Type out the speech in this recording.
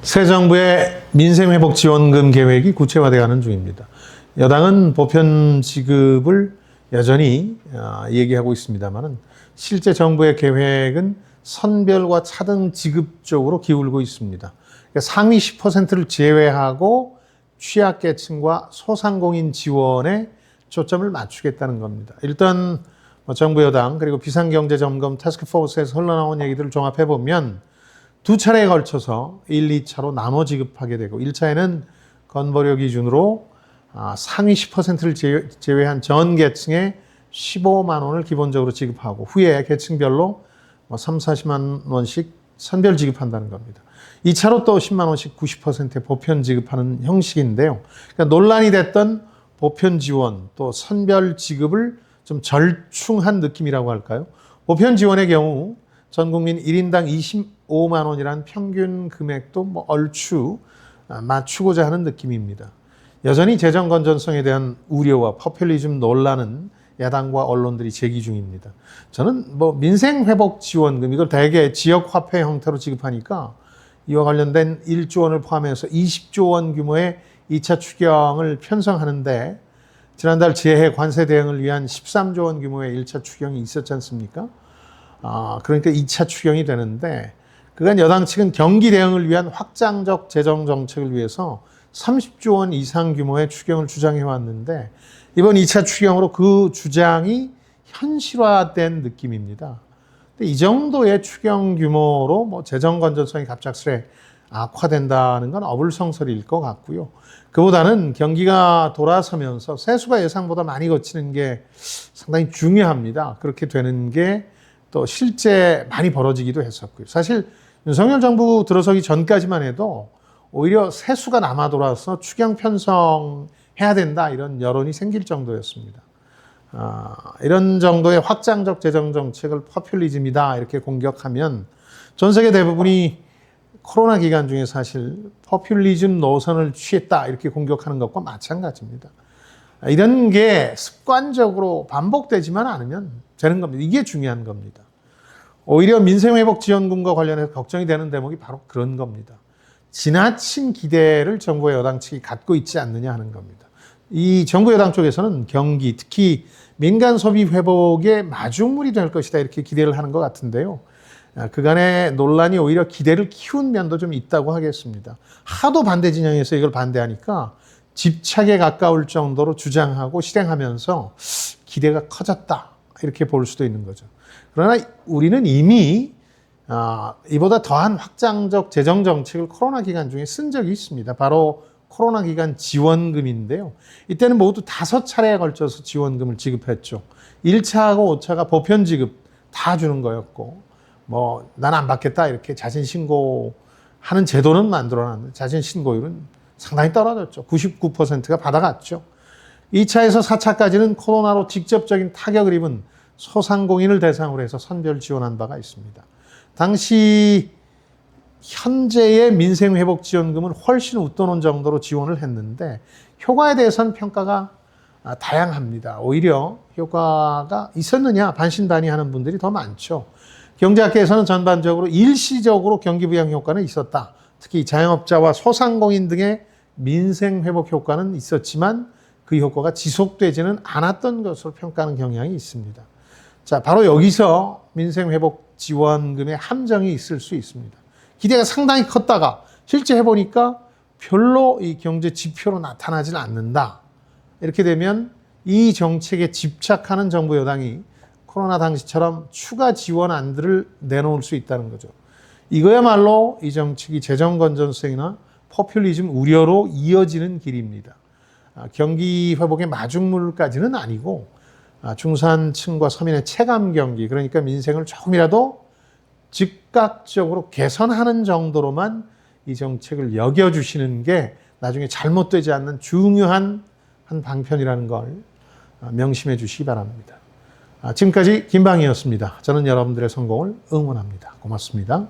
새 정부의 민생회복지원금 계획이 구체화되어가는 중입니다. 여당은 보편 지급을 여전히 얘기하고 있습니다만 실제 정부의 계획은 선별과 차등 지급 쪽으로 기울고 있습니다. 그러니까 상위 10%를 제외하고 취약계층과 소상공인 지원에 초점을 맞추겠다는 겁니다. 일단 정부 여당 그리고 비상경제점검 태스크포스에서 흘러나온 얘기들을 종합해보면 두 차례에 걸쳐서 1, 2차로 나눠 지급하게 되고 1차에는 건보료 기준으로 상위 10%를 제외한 전 계층에 15만 원을 기본적으로 지급하고 후에 계층별로 3, 40만 원씩 선별 지급한다는 겁니다. 2차로 또 10만 원씩 90%의 보편 지급하는 형식인데요. 그러니까 논란이 됐던 보편 지원 또 선별 지급을 좀 절충한 느낌이라고 할까요? 보편 지원의 경우 전 국민 1인당 25만 원이라는 평균 금액도 얼추 맞추고자 하는 느낌입니다. 여전히 재정 건전성에 대한 우려와 포퓰리즘 논란은 야당과 언론들이 제기 중입니다. 저는 민생회복지원금 이걸 대개 지역화폐 형태로 지급하니까 이와 관련된 1조 원을 포함해서 20조 원 규모의 2차 추경을 편성하는데 지난달 재해 관세 대응을 위한 13조 원 규모의 1차 추경이 있었지 않습니까? 그러니까 2차 추경이 되는데 그간 여당 측은 경기 대응을 위한 확장적 재정 정책을 위해서 30조 원 이상 규모의 추경을 주장해 왔는데 이번 2차 추경으로 그 주장이 현실화된 느낌입니다. 근데 이 정도의 추경 규모로 재정 건전성이 갑작스레 악화된다는 건 어불성설일 것 같고요. 그보다는 경기가 돌아서면서 세수가 예상보다 많이 거치는 게 상당히 중요합니다. 그렇게 되는 게 또 실제 많이 벌어지기도 했었고요. 사실 윤석열 정부 들어서기 전까지만 해도 오히려 세수가 남아 돌아서 추경 편성해야 된다 이런 여론이 생길 정도였습니다. 이런 정도의 확장적 재정 정책을 포퓰리즘이다 이렇게 공격하면 전 세계 대부분이 코로나 기간 중에 사실 포퓰리즘 노선을 취했다 이렇게 공격하는 것과 마찬가지입니다. 이런 게 습관적으로 반복되지만 않으면 되는 겁니다. 이게 중요한 겁니다. 오히려 민생회복지원금과 관련해서 걱정이 되는 대목이 바로 그런 겁니다. 지나친 기대를 정부의 여당 측이 갖고 있지 않느냐 하는 겁니다. 이 정부 여당 쪽에서는 경기, 특히 민간 소비 회복의 마중물이 될 것이다 이렇게 기대를 하는 것 같은데요. 그간의 논란이 오히려 기대를 키운 면도 좀 있다고 하겠습니다. 하도 반대 진영에서 이걸 반대하니까 집착에 가까울 정도로 주장하고 실행하면서 기대가 커졌다 이렇게 볼 수도 있는 거죠. 그러나 우리는 이미 이보다 더한 확장적 재정 정책을 코로나 기간 중에 쓴 적이 있습니다. 바로 코로나 기간 지원금인데요. 이때는 모두 5차례에 걸쳐서 지원금을 지급했죠. 1차하고 5차가 보편 지급 다 주는 거였고 난 안 받겠다 이렇게 자진 신고하는 제도는 만들어놨는데 자진 신고율은 상당히 떨어졌죠. 99%가 받아갔죠. 2차에서 4차까지는 코로나로 직접적인 타격을 입은 소상공인을 대상으로 해서 선별 지원한 바가 있습니다. 당시 현재의 민생회복지원금은 훨씬 웃도는 정도로 지원을 했는데 효과에 대해서는 평가가 다양합니다. 오히려 효과가 있었느냐 반신반의하는 분들이 더 많죠. 경제학계에서는 전반적으로 일시적으로 경기 부양 효과는 있었다. 특히 자영업자와 소상공인 등의 민생회복 효과는 있었지만 그 효과가 지속되지는 않았던 것으로 평가하는 경향이 있습니다. 자, 바로 여기서 민생회복지원금의 함정이 있을 수 있습니다. 기대가 상당히 컸다가 실제 해보니까 별로 이 경제 지표로 나타나질 않는다. 이렇게 되면 이 정책에 집착하는 정부 여당이 코로나 당시처럼 추가 지원안들을 내놓을 수 있다는 거죠. 이거야말로 이 정책이 재정 건전성이나 포퓰리즘 우려로 이어지는 길입니다. 경기 회복의 마중물까지는 아니고 중산층과 서민의 체감 경기, 그러니까 민생을 조금이라도 즉각적으로 개선하는 정도로만 이 정책을 여겨주시는 게 나중에 잘못되지 않는 중요한 한 방편이라는 걸 명심해 주시기 바랍니다. 지금까지 김방희였습니다. 저는 여러분들의 성공을 응원합니다. 고맙습니다.